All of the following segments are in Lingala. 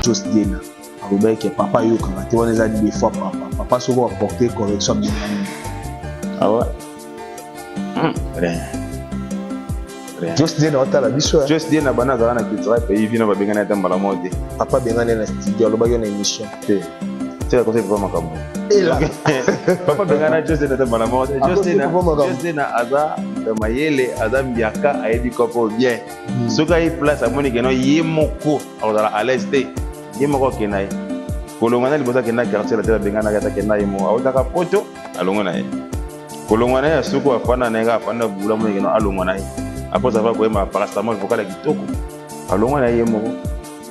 Just Dena. Alors que papa yo quand tu vois les années des fois papa se va apporter correction bien. Ah ouais. Rien. Just Dena on t'a la biso. Just Dena bana za na kitwa pays vino ba bengana ta mbala mode. Papa bengana na studio lo ba yo na émission. C'est la conseil pour makambo. Et là papa bengana Just Dena ta mbala mode. Just Dena aza de mayele aza mbiaka ayebi kopo bien. Soka yi place amoni keno yemoko azala à l'aise te. Yemoko kenaye. Kolongana libosa kena quartier la tela bengana kata kena yemo. Awutaka poto alongona ye. Kolongana ya suko afana nenga afana bula moni keno alongona ye. Après ça va ma parastamol vocal à kitoko. Alors on a yé moko.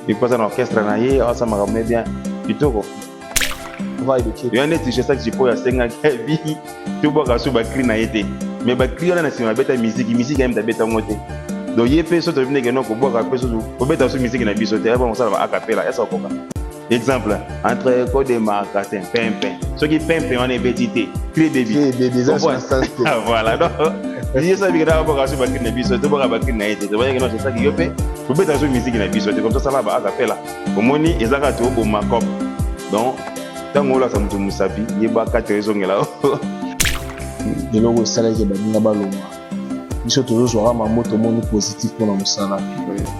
Il passe un orchestre na yé, ça m'a ramené bien kitoko. Va éduquer. Il y a un t-shirt ça que j'ai pour ya senga kebi. Tout bois ka sou ba cri na yé. Mais ba cri na sima beta musique même ta beta ngote. Donc yé pe so to vine que non ko bois ka pe so ko beta so musique na biso te ba ça va a cappella ça ko ka. Exemple, entre code de marcatin, pimpin. Ceux qui pimpin on est bétité. Clé de vie. Voilà. Donc il ça que d'abord quand je vais na biso te boka bakri na été. Tu vois que non c'est ça qui yopé. Ko beta so musique na biso te comme ça va a cappella. Omoni ezaka to bo makop. Donc tango la samtu musapi yeba 4 raisons là. De logo sala ke ba baloma. Biso toujours sera ma moto moni positif pour la musala.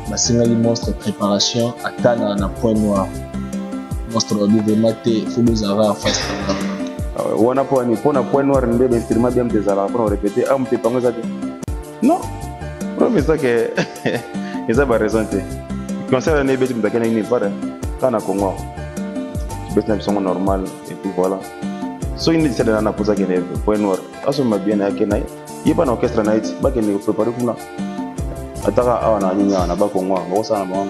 Ma singali monstre préparation atana na point noir. Monstre de vraiment faut nous avoir en face. On a point noir ndé instrument bien des ala pour répéter am te pango ça. Non. Promets ça que ça va raisonner. Concernant les bêtises d'akena ni fara kana Congo. Bêtises sont normales et puis voilà. So il dit ça dans la pose que point noir. Aso ma bien akena. Il pas orchestre night ba kene préparer comme là. Ataka awana nyanya na ba Congo ba ça na ba.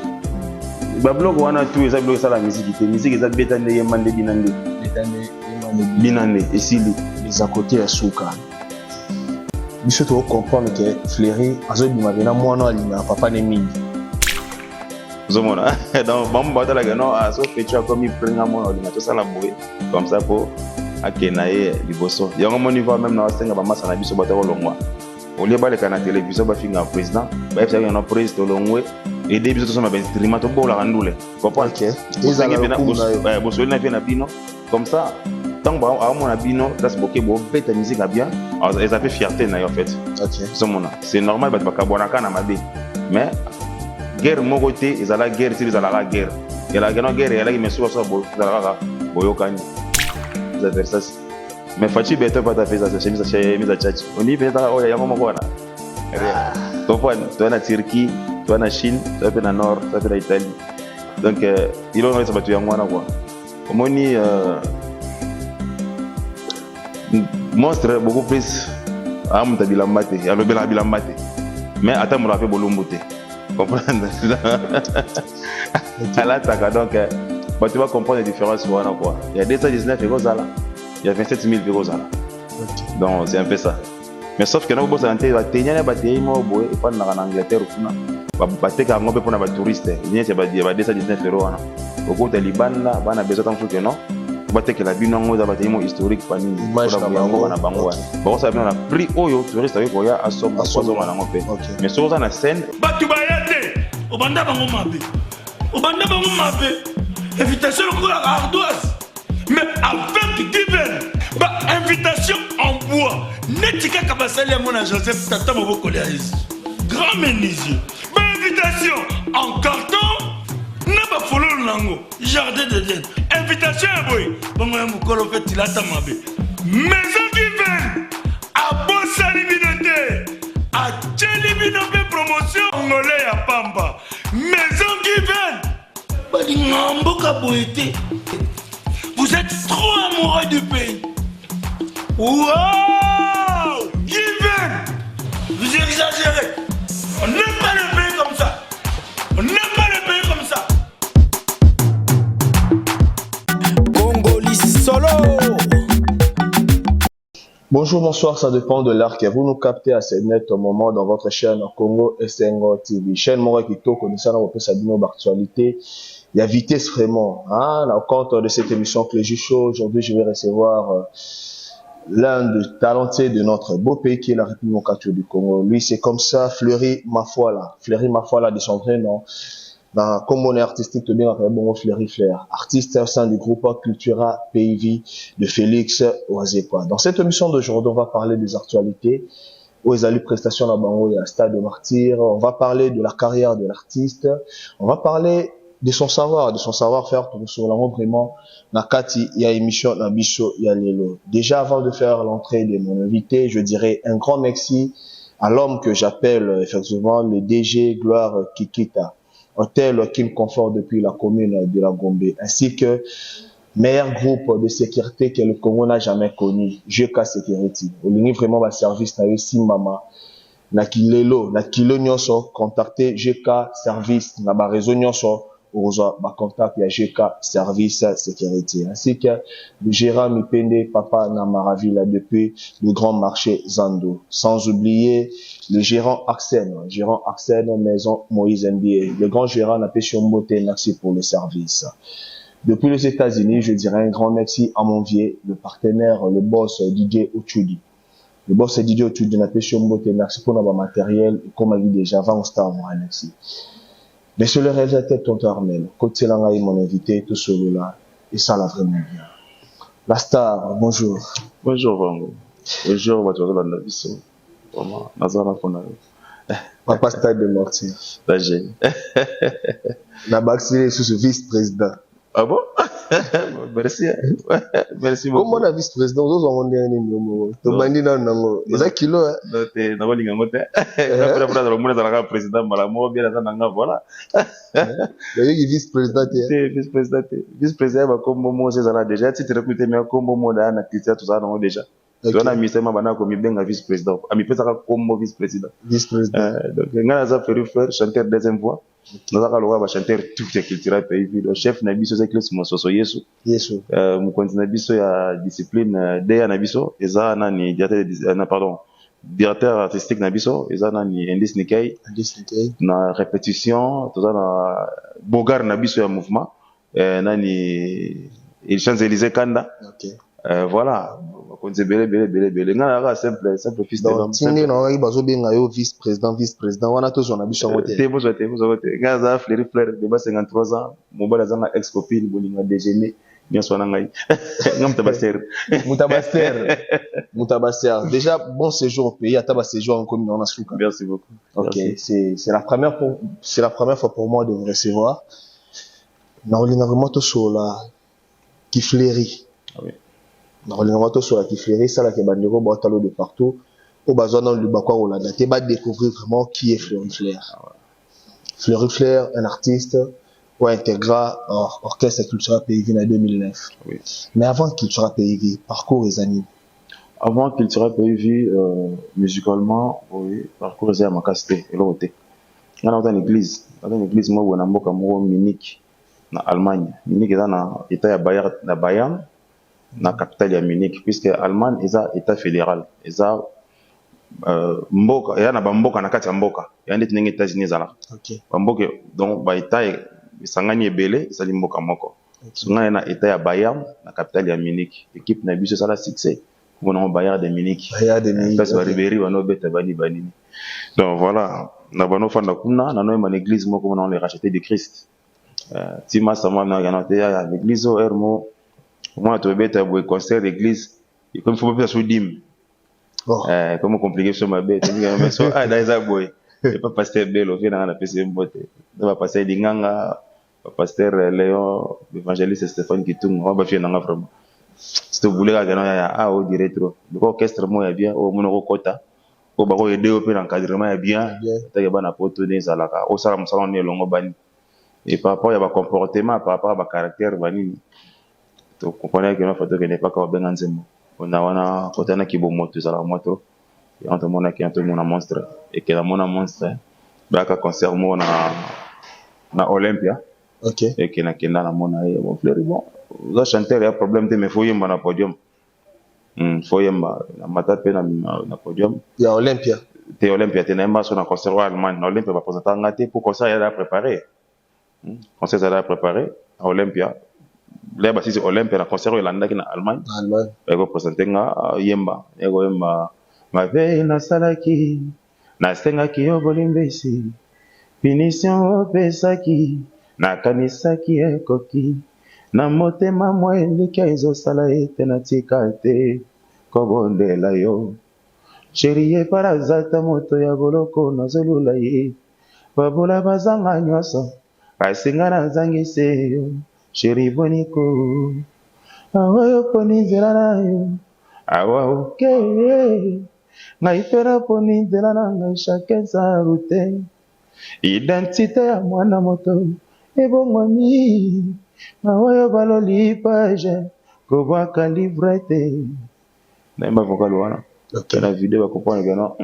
Ba blog wana tout ça blog ça la musique ça bêta ne yemande binande. Binane et Sili les à côté à Souka. Il faut comprendre que Fleury a besoin de m'amener moi non aligné papa ne mingi. Zomona donc bon battre la gano à so feature comme il prend à moi aligné tout ça la boue comme ça pour akenaye liboso. Il y a un niveau même dans senga ba masa na biso battre longwa. On lié ba le canal télévision ba finga président ba faire un président longwe et des biso to sama ba instrument to bola randule. Comprends que ils allaient na boso na na bino comme ça. Tant que à mon abino, ça se bloque pour bête la musique à bien. Ils avaient fierté en fait. C'est normal parce que Kabonaka n'a pas dit. Mais guerre mon côté, ils allaient guerre si ils allaient la guerre. Et la guerre, elle a mis sur ça pour la boyokani. Vous avez ça. Mais Fachi bête pas ta fait ça, c'est mis à tchatch. On dit peut-être oh il y a comment quoi là. Toi na Turquie, toi na Chine, toi na Nord, toi na Italie. Donc ils ont ça battu en moi quoi. Moni monstre beaucoup plus à mon tabilambate à le bel bilambate mais attends me rappelle bolombote comprendre à l'attaque donc tu vas comprendre les différences quoi il y a 219 euros là il y a 27 000 euros là donc c'est un peu ça mais sauf que nous boss en tête tenir ba tey mo boy et pas en Angleterre ou ba teka ngobe pour na touristes ni c'est ba 219 euros là au côté Liban là ba na besoin tant que non que la binango za batimo historique pani image na bango na bango bon ça bien na prix oyo touriste avec oya asom asom na ngope mais so za na scène batu bayate obanda bango mabe invitation ko la ardoise mais avec divin ba invitation en bois netika kabasali mona Joseph tata moboko le grand menuisier ba invitation en carton na ba follow nango jardin d'Eden invitation boy bongo ya mukolo fait tilata mabe maison divine a bosali binote a tcheli binope promotion ngolé ya pamba maison divine bali ngamboka boité vous êtes trop amoureux du pays wow divine vous exagérez on n'aime pas le pays comme ça on n'aime pas le pays comme ça. Solo. Bonjour, bonsoir, ça dépend de l'art que vous nous captez à ce net au moment dans votre chaîne Congo SNGO TV. Chaîne Mora Kito, connaissant notre Sabino d'actualité. Il y a vitesse vraiment. Hein, au compte de cette émission que je show, aujourd'hui je vais recevoir l'un des talentés de notre beau pays qui est la République catholique du Congo. Lui, c'est comme ça, Fleury Mafuala. Fleury Mafuala de son vrai nom. dans comme on est artistique tout bien bon Fleury Flair, artiste au sein du groupe Cultura PIV de Félix Oazepa. Dans cette émission d'aujourd'hui, on va parler des actualités où ils allaient prestations à Bango et à Stade de Martyr. On va parler de la carrière de l'artiste. On va parler de son savoir-faire pour sur la vraiment nakati il y a émission na biso il y a lelo. Déjà avant de faire l'entrée de mon invité, je dirais un grand merci à l'homme que j'appelle effectivement le DG Gloire Kikita, hôtel qui me conforte depuis la commune de la Gombe, ainsi que meilleur groupe de sécurité que le Congo n'a jamais connu, GK Security. Olingi vraiment va service na yosi mama na kilelo nyonso contacter GK service na ba réseau nyonso oza ba contact ya GK service sécurité, ainsi que le gérant Mipende papa na Maravilla depuis le grand marché Zando, sans oublier le gérant Axen maison Moïse NBA, le grand gérant na Peshombote, merci pour le service. Depuis les États-Unis, je dirais un grand merci à mon vieux, le partenaire, le boss DJ Ochudi. Le boss DJ Ochudi na Peshombote, merci pour notre matériel, comme a dit déjà, 20 stars, merci. Monsieur le réalisateur Tonton Armel, côté Langaï, mon invité, tout celui-là, et ça l'a vraiment bien. La star, bonjour. Bonjour, Vango. Bonjour, Batou la Naviso. Vraiment, Nazara Konayo. Papa Stade de Martyr. D'Agé. La Baxi sous ce vice-président. Ah bon? Merci. Merci beaucoup. Comment la vice-président, vous avez demandé un numéro? Tu m'as dit non, c'est kilo, hein? Non, t'es pas lingote. Après, le monde est président, malamo, bien dans un voilà. Le vice-président, t'es vice-président. Vice-président, comme Momo, c'est ça déjà. Si tu recrutes, mais comme Momo, là, on a quitté tout ça, non, déjà. Tu as mis ça, ma comme bien un vice-président. Ami peut ça comme vice-président. Vice-président. Donc, on a ça fait faire chanter deuxième voix. Nous avons le chanter tout ce culturel pays. Le chef Nabiso, c'est que mon soso Yesu. Yesu. Mon continent Nabiso, il y a discipline Deya Nabiso. Et ça, nani directeur artistique Nabiso. Et ça, nani Indice Nikkei. Na répétition, tout ça, na Bogar Nabiso, il y a mouvement. Nani il Champs-Élysées Kanda. Voilà. C'est belé. Nga simple fils de l'homme. Tindi na ngai bazo benga yo vice-président. Wana to zona biso ngote. Te bozo. Nga za Fleury Flair de 53 ans. Mobala zanga ex-copine bolinga déjeuner. Bien sona ngai. Nga Mutabaster. Déjà bon séjour au pays, ataba séjour en commune na Souka. Merci beaucoup. OK, c'est la première fois pour moi de vous recevoir. Na olinga vraiment to sola qui fleurit. Ah oui. Dans le noto sur la Tifléry, ça là qui est bandero botalo de partout. Au besoin dans le bakwa ou la date, va découvrir vraiment qui est Fleury Flair. Fleury Flair, un artiste, ou intégra orchestre Cultura PIV en 2009. Oui. Mais avant Cultura PIV, parcours les animes. Avant Cultura PIV, musicalement, oui, parcours les animes à Casté et l'autre. Il y a une église, moi où on a beaucoup de Munich, en Allemagne. Munich est dans l'État de Bayern. Na capitale ya Munich, puisque Allemagne est état fédéral, mboka ya na bamboka na kati ya mboka ya ndeti ndenge États-Unis ezala. OK. Bamboka donc ba état esangani ebele ezali mboka moko. Songa na état ya Bayern na capitale ya Munich, équipe na biso sala succès pour na Bayern de Munich. Parce que Ribéry wana beta bani. Donc voilà, na bano fanda kuna na no église moko na les racheter de Christ. Tima sama na ganote ya l'église au Hermo. Moi, tu veux être un concert d'église, et comme il faut pas faire dim. Comment compliquer sur ma bête? Mais so, dans les boy. Et pas pasteur Bello, vient dans la PC Mbote. Pas pasteur Dinganga, pas pasteur Léon, l'évangéliste Stéphane Kitung, on va faire dans la vraiment. Si vous voulez regarder, au direct, le orchestre, moi, est bien, au monokota, au barreau et deux, au l'encadrement est bien. T'as pas n'importe où, des alaka, au salon, on est long, ban. Et par rapport à comportement, par rapport à caractère, vanille. Vous comprenez que notre photo n'est pas comme bien ensemble. On a côté un qui est bon moto, ça la moto. Et on te montre qu'il y a un monstre et que la monstre, bah qu'à concert moi na Olympia. OK. Et que na kenda na mona bon Fleury bon. Vous chanter il y a problème de mais faut yemba na podium. Faut yemba na matape na podium. Il y a Olympia. Te Olympia te na yemba sur na concert à Allemagne. Na Olympia va présenter ngate pour concert il a préparé. Concert il a préparé à Olympia. Là, c'est Olympia, la concert Hollanda qui en Allemagne. Elle va présenter Yemba. Elle va Yemba. Ma veille na salaki, na stenga ki yo bolimbesi. Finition opesaki nakanisaki ekoki na motema mwa elika ezosala ete natika te kobondela yo sheri eparazata moto ya boloko nazolula ye babola bazanga nyonso kasi nga nazangise yo sheri boniko awa yo poni nzela na yo awa oke ngai mpe naponi nzela na ngai chacun sa route identité ya mwana moto ebongwami awa yo baloli page kobwaka livrete naimba vokali wana na video bakopona gano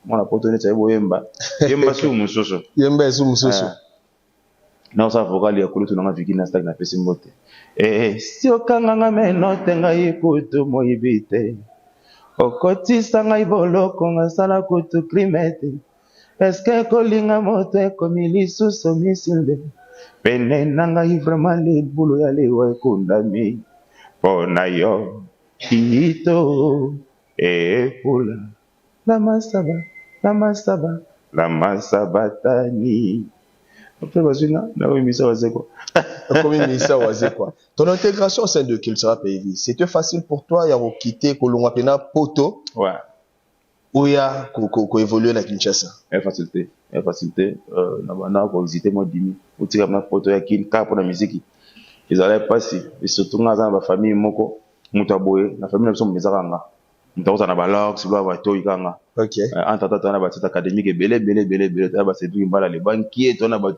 mwana poto neti ayeboyemba yemba su mususu yemba esu mususu na osa vokali ya kulutu nanga viki na stak na pesi mbote si okanganga meno te ngai kutu moyibi te okotisa ngai boloko ngasala kutu krimete eske kolinga moto ekomi lisusu misilde pene na ngai vraiment libulu ya liwa ekundami mpo na yo kito epula la masabatani après bazwinga nawe misa wazekwa comme misa wazekwa. Ton intégration au sein de Cultura PV, c'était facile pour toi ya quitter kolongwa pena poto ouais ou ya ko évoluer na Kinshasa? Facilité na bana ko visiter moi dimi utika na poto ya kin ka pour la musique ils allaient passer et surtout nga za ba famille moko mutaboye na famille na biso mezakanga mutakoza na ba lox ba ba toyi kanga OK entata na ba tete académique belé ta ba Cédric Mbala le banquier to na ba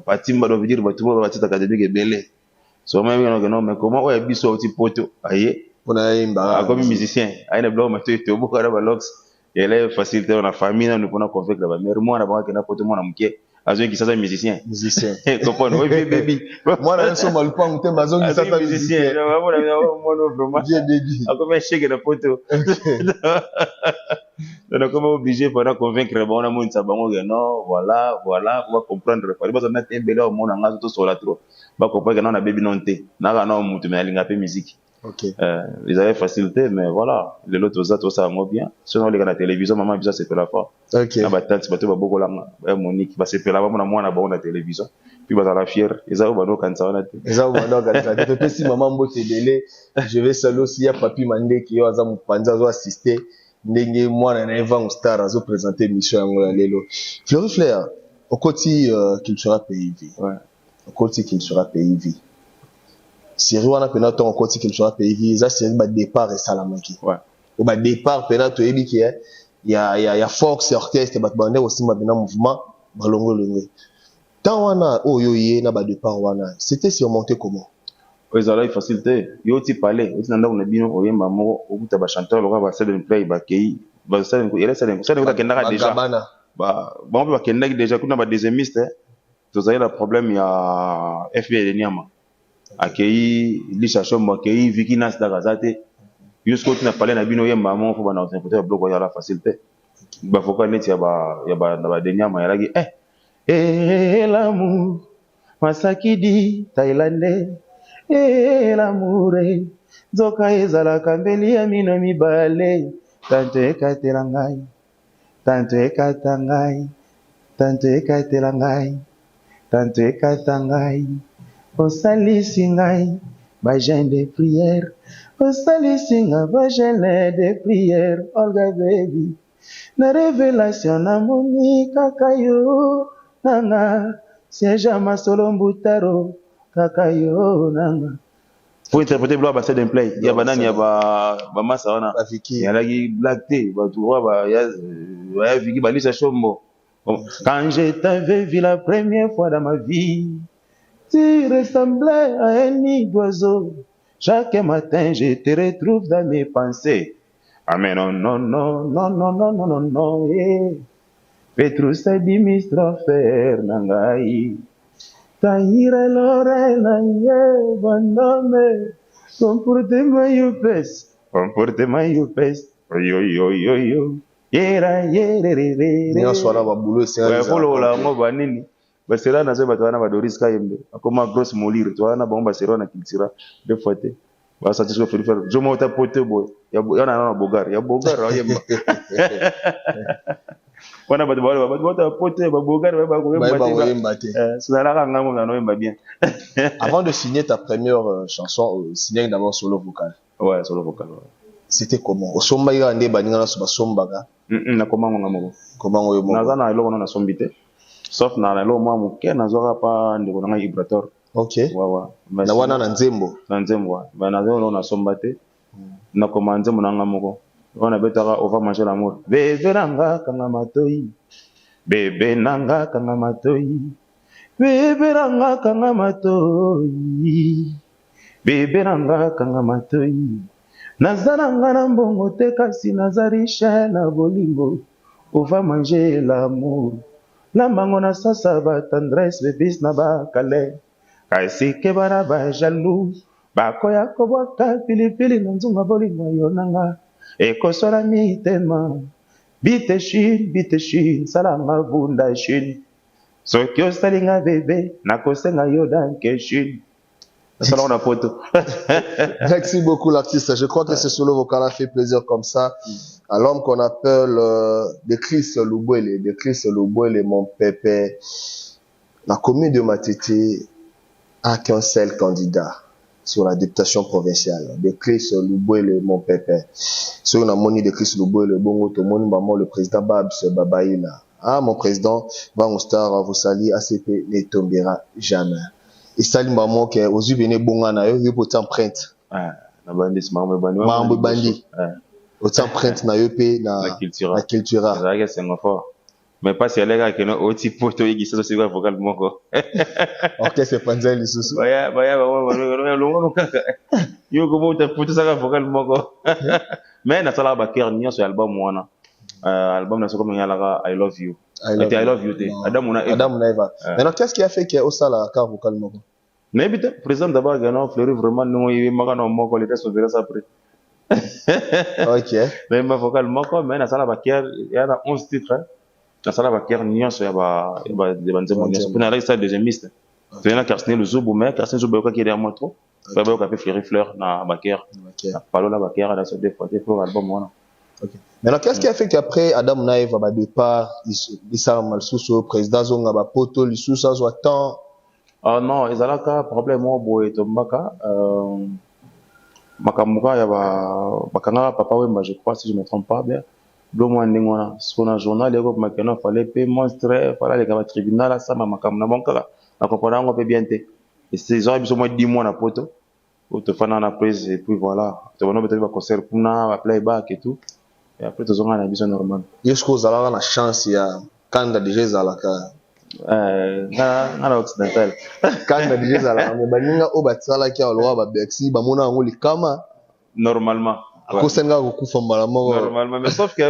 patimba do dire ba tumo ba tete académique belé so même non mais comment ouais biso uti poto aye on a imba comme musicien aina bloc ma toyi to beaucoup na ba lox elle est facilité on a famille na nous pour convaincre ba mère moi na ba na poto moi na mke azoi ki sasa musicien comprendre oui baby moi na so malpang te bazongi sasa musicien moi non vraiment baby comme chèque na poto donc comme obligé pour convaincre bon na monde ça bango non voilà on va comprendre pas parce qu'on a tembelé au monde nga tout sur la trop ba comprendre que non na baby non te na na mutu mais alinga pe musique. OK ils avaient facilité mais voilà les autres tout ça moi bien sinon les gars la télévision maman bisa c'est la fois OK na batante bato ba boko langa Monique ba c'est la maman moi na ba na télévision puis ba la fière ils avaient ba no kanza wana te ils avaient ba no kanza te pe si maman mbote délé je vais saluer aussi ya papi Mandé qui yo azamu panza zo assister ndenge mwana na Evan Star azo présenter émission yango ya lelo Fleury Flair au côté Cultura PV ouais au côté Cultura PV série wana pena to encore ti Cultura PV ça c'est ba départ et salamaki ouais au ba départ pena to yebi ki ya force orchestre ba bande aussi ma bina mouvement balongo longwe tant wana oyo ye na ba départ wana c'était surmonté comment ils allaient facilité yo ti parler yo ti nanda na bino oyemba moko okuta ba chanteur lokwa ba sede play ba kei ba sede ko ele sede ko kendaka déjà ba on peut kendaki déjà kuna ba deuxiémiste to zaila problème ya FBL Niama akei lisha shombo akei viki nas dagazate jusqu'au tina parler na bino yemba mo fo bana interpréter bloc ya la facilité ba foka net ya ba denyama ya lagi l'amour masakidi thaïlandais l'amour zoka ezala kambeli ya mino mibale tanto ekatela ngai tanto ekata ngai tanto ekatela ngai tanto ekata ngai osalisi ngai ba jeune de prière osalisi ngai ba jeune de prière Olga baby na révélation na moni kaka yo nanga Serge Masolo Mbutaro kaka yo nanga pour interpréter bloc ba set and play ya banani ya ba masa wana ya lagi black tea ba tuwa ba ya viki balisa shombo quand je t'avais vu la première fois dans ma vie tu ressemblais à un nid d'oiseau. Chaque matin, je te retrouve dans mes pensées. Ah mais non, non, non, non, non, non, non, non, non, yeah. Petrus a dit mistrofer nangai. Tahira lorena ye bandame. Comporte-moi you best. Yo, yo, yo, yo. Yera, yera, yera. Ni aswala ba boulot c'est un polo la ngo banini. Basera na zo batwana ba Doris Kayembe akoma grosse molire twana ba basera na Cultura de fote ba satisfait Fleury Flair jo mota pote boy ya na bogar ya bogar yemba On a pas poté, bien. Avant de signer ta première chanson, signer d'abord solo vocal. Ouais, solo vocal. C'était comment? Au somba il y a un débat, na sombaga. Na comment on a moko. Comment on Na za na ilo na sombité. Sauf na ilo moi muke na zora pa ndeko na vibrator. OK. Wa. Na wana na nzembo. Na nzembo. Ba na zo na sombate. Na komande munanga moko. On a betara on va manger l'amour. Bébé nanga kanga matoi. Bébé nanga kanga matoi. Bébé nanga kanga matoi. Bébé nanga kanga matoi. Nazaranga na mbongo te kasi nazarisha na bolingo. On va manger l'amour. La mango na sasa ba tendresse bébis na ba kale. Kasi ke bara ba jaloux. Ba koya ko bwaka pilipili na nzunga bolingo yonanga. Ekosola mitema. Bite shin salanga bunda shin. Soki osalinga bébé nakosenga yo danke shin. Salon la photo. Merci beaucoup l'artiste. Je crois que ce solo vocal a fait plaisir comme ça à l'homme qu'on appelle de Chris Lubwele. De Chris Lubwele, mon pépé. La commune de Matete a qu'un seul candidat sur la députation provinciale. De Chris Lubwele, mon pépé. Sur une ammonie de Chris Lubwele, bongo tomoni maman le président Babs Babaïla. Ah, mon président, Bango Star, vous sali, ACP ne tombera jamais. Et salut maman qui aux yeux venez bon na yo pour t'empreinte. Ah, na bandi maman bandi. Maman bandi. Au t'empreinte na yo pe na cultura. Ça que c'est fort. Mais pas si les gars qui ont aussi photo qui sont aussi vocal moko. OK, c'est panzel les sous. Baya longo kaka. Yo ko monta photo ça vocal moko. Mais na sala ba cœur nyo sur album wana. Album na soko ngala I love you. I love you te. Adam Eva. Maintenant qu'est-ce qui a fait que au sala car vocal moko? N'habite président d'abord gano fleury vraiment nous il maka no moko les tests verra ça après. OK. Mais ma vocal moko mais na sala ba cœur il y a 11 titres. Na sala ba cœur nyo sur ba de banzemo nyo. Pour na reste deuxième liste. Tu viens Carsine le Zoubou mais Carsine Zoubou qui est derrière moi trop. Ba ba ka fait fleur na ba cœur. Palo la ba cœur dans ce défaut pour album wana. Okay. Maintenant, qu'est-ce qui a fait qu'après Adam Naïf va départ, il s'est mal sous président Zonga va poto, il sous ça soit temps. Ah non, ils ont un problème au bout et tombaka. Makamuka ya bakanga papa wemba je crois si je me trompe pas bien. Do mo ndingona sur un journal les gars makena fallait payer monstre fallait les gars tribunal ça makamna bonka na kopona ngo pe bien te. Et ces gens ils ont moins 10 mois na poto. Ou te fana na prise et puis voilà. Tu vas peut-être va concert pour na playback et tout. Et après, tu as une vision normale. Est-ce que vous avez la chance, il y a quand déjà Zalaka occidental. Quand déjà Zalaka, mais baninga au batsala qui a le roi Babexi, bamona angoli kama. Normalement. Kosenga kukufa malamu. Normalement, mais sauf que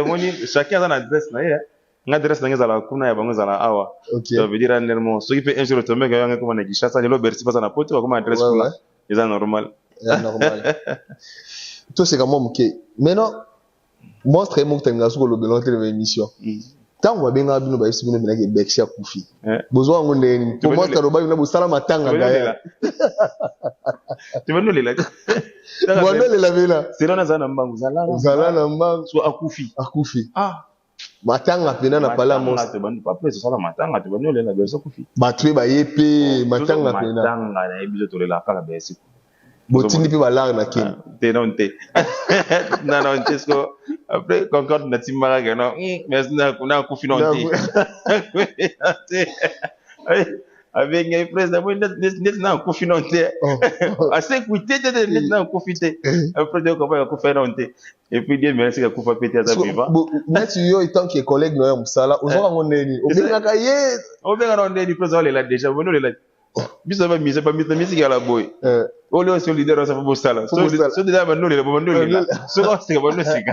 chacun a une adresse na ye. Une adresse na ngezala kuna ya bango zala awa. Ça veut dire normalement, ceux qui peut un jour tomber quand on a dit ça, ça le bersi pas na poto, comme adresse kuna. C'est normal. C'est normal. Tout c'est comme moi maintenant monstre mo tenga soko lo belon tele émission tant wa benga bino ba isibino bina ke Bexia kufi bozo ngo ndeni ko monstre lo ba bino busala matanga ngaya tu veux nous les là bon le la vela c'est là na mbangu zala na mbangu so akufi ah matanga pena na pala monstre pas plus ça la matanga tu veux nous les la verso kufi batwe ba yepe matanga pena matanga na ebizo to le la kala besi botini pe balar na kin te non te non tesco après concorde na timara gano mais na kufi non te avec un président net na kufi non te assez écouter net na kufi te après de comment kufi non te et puis Dieu merci que kufa pété à vivant net yo étant que collègue no musala ozoka ngondeni obengaka ye obengaka ndeni président là déjà bon là biso ba mise pas musique à la boy ole aussi leader ça faut bosala so déjà ba noli so c'est ba noli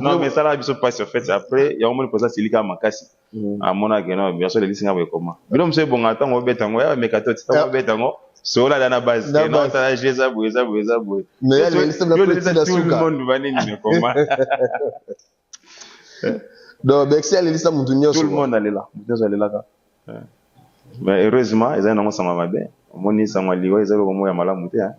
non mais ça là biso pas sur fait après il y a un moment pour ça c'est lika makasi à mon age non bien sûr les lisinga ba comment bilo monsieur bon attends on beta ngo ya mekato tita on beta ngo so là dans la base non ça jeza boy mais elle est tout le monde va ni mais comment donc Bexia les lista mutu nyoso tout le monde allait là mais heureusement ils ont ensemble ma bien moni sama liwa ils ont ya malamu te hein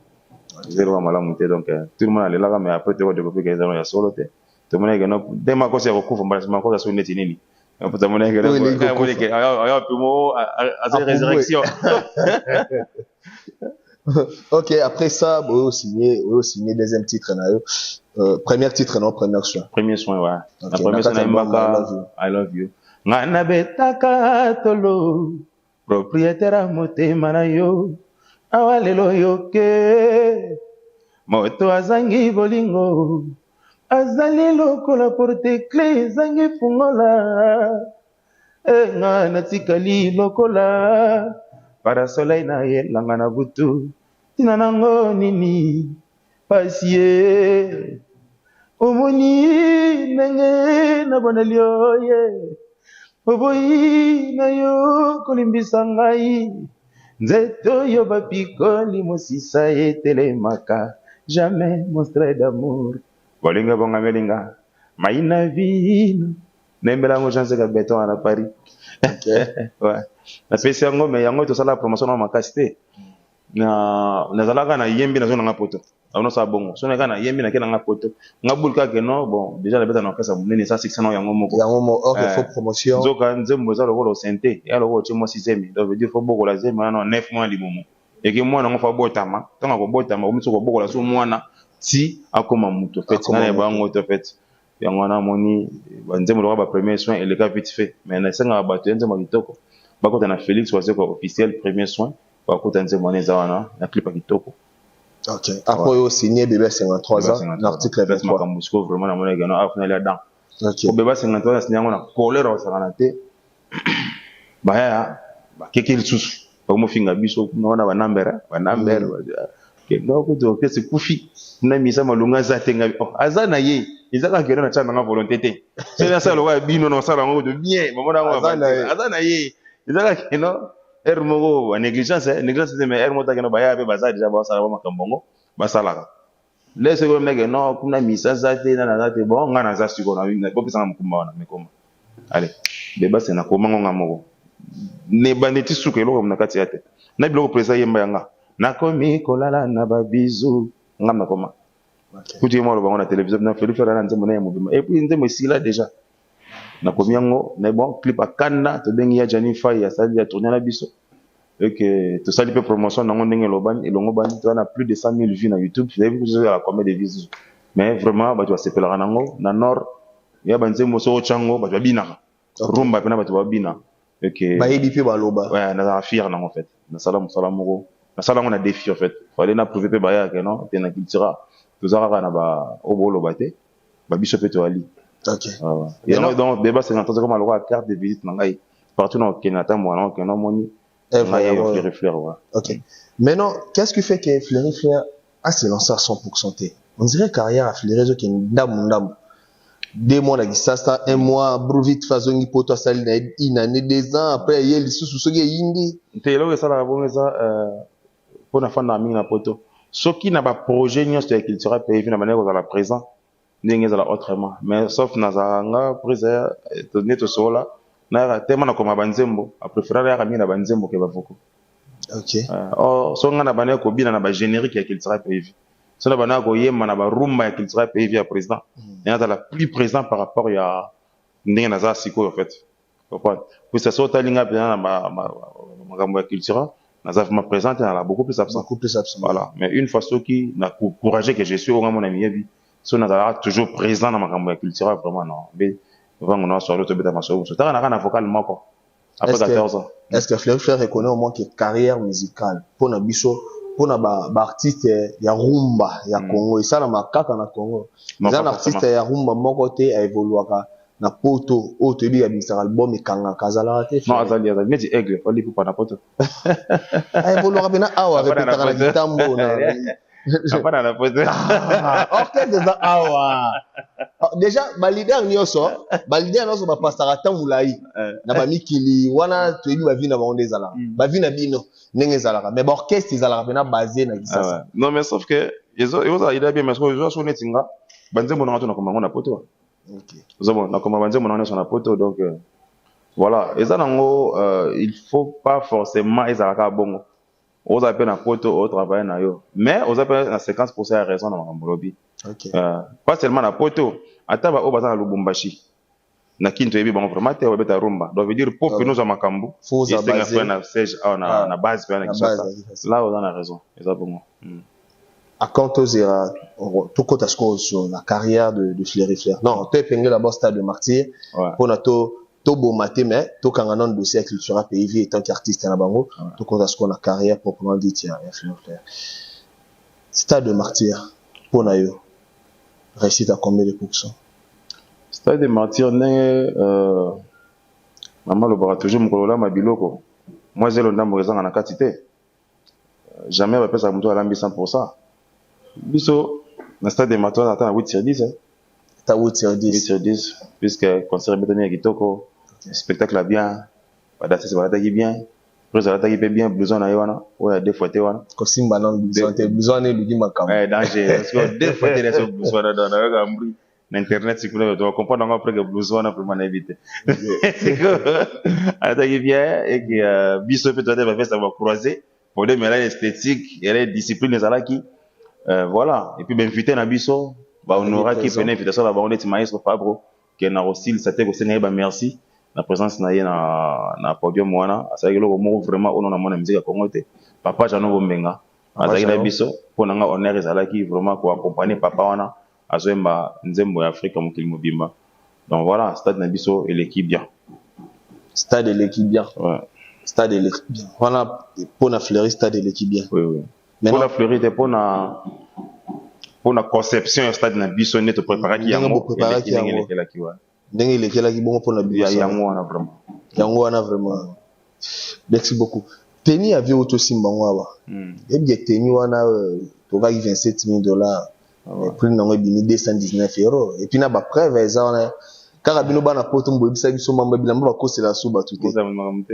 zéro malamu te donc tout le monde allait là mais après tu vas développer qu'ils ont ya solo te to mona ke no de ma ko se ko kufa mbala ma ko so neti nini to mona ke no aya pimo à cette résurrection. Ok, après ça, vous signé deuxième titre, premier titre, non, premier soin. Premier soin, ouais. Okay. La première soin, I love you. Ngana betaka tolo, propriétaire à motema na yo, awalelo yoke, moto azangi bolingo, azali lokola porte clé, zangi fungola, ngana tikali lokola, para soleil na ye langa na butu, tina nango nini, pasie, omoni nenge na bonali oye, oboyi na yo kolimbisa ngai, nzeto yo bapikoli mosisa etelemaka, jamais monstré d'amour. Bolinga bonga melinga, maina vino, nembela ngo chance ka beton à Paris. Okay. Ouais. La pesi yango mais yango to sala promotion na makasi te. Na zalaka na yembi na zona nga poto. Ono sa bongo. So na kana yembi na kena nga poto. Nga bulka ke no bon déjà la beta na kasa munene sa 600 yango moko. Yango mo ok faut promotion. Zoka nzembo za lokolo sente. Ya lokolo che mo 6e. Donc veut dire faut boko la zema na 9 mois limomo. Et que moi na ngo fa botama. Tanga ko botama o mitso ko boko la so mwana si akoma muto fait na ba ngo to fait. Yango na moni nzembo lo ba premier soin et le cas vite fait. Mais na senga ba to nzembo kitoko. Bako na Félix was ko officiel premier soin. Bako nzembo na zawana na clip kitoko. Ok. Après au signé bébé 53 ans l'article 23. Makambusko vraiment na mona gano afuna la dan. Ok. Au bébé 53 ans signé ngona colère osana te. Ba ya ba kekeli susu. Ba mo finga biso na ba number ke ndoko to ke se kufi na misa malunga za tenga azana ye izaka kero na chana nga volonté te. C'est ça le wa bino no sala ngo de bien mamona ngo azana ye izaka keno ermo négligence mais ermo ta keno baya be baza déjà ba sala ba makambongo ba sala laisse go mege no kuna misa za te na te bon ngana za siko na ko pesa mkumba wana mekoma allez beba c'est na koma ngo moko ne baneti suko eloko na kati yate na biloko presa yemba yanga nakomi kolala na babizu ngam nakoma kuti mo lo bango na télévision na feli fera na nzembo na mobima et puis nzembo sila déjà nakomi yango na bon clip akanda to bengi ya Jani Fay ya sali ya tourner na biso et que to sali pe promotion nango ndenge lobani elongo bani to na plus de 100 000 vues na YouTube vous avez vu que la combien de vues mais vraiment ba to sepela nango na nord ya banzembo so chango ba to binaka rumba pena ba to bina et que ba yedi pe ba loba ouais na fier nango en fait na salamu salamu na sala on a défi en fait fallait na prouver pe baya que non tena cultura tozaka na ba obolo bate ba biso pe to ali. OK. Et donc débat c'est entendre comme alors carte de visite ngai partout dans Kenyatta moi non que non moni Fleury Flair ouais. OK. Maintenant qu'est-ce qui fait que Fleury Flair a se lancé à 100%? On dirait carrière à Fleury qui ndam 2 mois na Gisasta, 1 mois bruvit fazongi poto sali na une année 2 ans après il y sous soki yindi telo ça la bonne ça pour na fana mingi na poto soki na ba projet nyonso ya culture pays na baneko za la présent ndenge za la autrement mais sauf na zanga prise to neto sola na tema na koma banzembo a préférer ya mingi na banzembo ke bavoko. OK. So nga na baneko bina na ba générique ya culture pays so na banako yema na ba rumba ya culture pays ya président et na la plus présent par rapport ya ndenge na za siko en fait pourquoi pour ça sota linga bien na ba makambo ya culture na za vraiment présent na la beaucoup plus absent voilà mais une fois ceux qui na courageux que je suis au mon ami vie so na za toujours présent na makambo ya culture vraiment non mais vraiment on a sur l'autre beta maso so ta na vocal moko après 14 ans est-ce que Fleury Flair reconnaît au moins que carrière musicale pour na biso pour na ba artiste ya rumba ya Congo et ça na makaka na Congo za na artiste ya rumba moko te a évoluaka na poto o to bi ya bisaka album ikanga kazala te non azali meti aigle fali pour na poto a évoluaka bena awa répéter na gitambo na apana na poto orchestre des awa déjà ba leader nyoso ba pasara tamulai na ba mikili wana to bi ba vi na ba ondezala ba vi na bino ndenge zalaka mais ba orchestre zalaka bena basé na Kisasa non mais sauf que ils ont il a bien mais so so netinga banzembo na na komanga na poto. OK. Nous avons na koma banzembo na na poto donc voilà et ça nango il faut pas forcément ezalaka bongo aux appels na poto au travail na yo mais aux appels na 50% ya raison na mambolobi Ok. Pas seulement na poto, ataba o bazana Lubumbashi. Na kinto yebi bango vraiment te obeta rumba. Donc veut dire pop nous a makambu. Faut Et c'est baser. na siège na base na Kinshasa. Là on a raison. Exactement. À quand tu ira tout côté sur la carrière de Fleury Flair. Non, tu es pengé d'abord Stade de Martyr. Pour nato to beau maté mais to kanganon dossier culturel PIV étant qu'artiste na bango, tout côté sur la carrière proprement dit tiens Fleury Flair. Stade de Martyr pour nayo réussite à combien de pourcents? Stade de Martyr maman le bras toujours mon colola mabiloko. Moi j'ai le ndambo rezanga na quantité. Jamais on va passer à mon tour à l'ambi 100%. Biso, le stade de Martyr attend à 8 sur 10. T'as 8 sur 10. 8 sur 10, puisque concert bétonnier à Kitoko, spectacle a bien, badate se balata qui bien, prise à l'attaque bien, blouson à Yoana, ou à deux fois Téwana. Costume banan, blouson et lui makam. Danger, parce que deux fois t'es sur blouson dans un bruit. L'internet, si vous doit comprendre après que blouson a vraiment évité. C'est que, à l'attaque bien, et que, biso peut-être va faire ça va croiser, pour les mélanges esthétiques, et les disciplines des alaki. Voilà. Et puis, ben, invité na biso, on aura qui fait une invitation là-bas, on est maestro Fabro, qui est dans style, ça t'est aussi merci. La présence na na podium wana, ça que le mot vraiment on a mon musique à Congo te. Papa Jano Bombenga, azaki na biso, pour nanga honneur ezalaki vraiment ko accompagner papa wana, azwemba nzembo ya Afrika mokili mobimba. Donc voilà, stade na biso et l'équipe bien. Stade et l'équipe bien. Ouais. Stade et l'équipe bien. Voilà, pour na Fleury, stade et l'équipe bien. Oui, oui. Pour la Fleury, pour la conception stade na biso neto préparer qui yango ndenge lekelaki bongo pour na biso yango wana vraiment vraiment. Merci beaucoup. Teni avait auto simbango aba et bien teni wana to va $27,000 et puis nango bimi 219 €. Et puis na ba preuve ezana kaka bino bana poto mbo bisa biso mamba bilamba ba kosela suba tout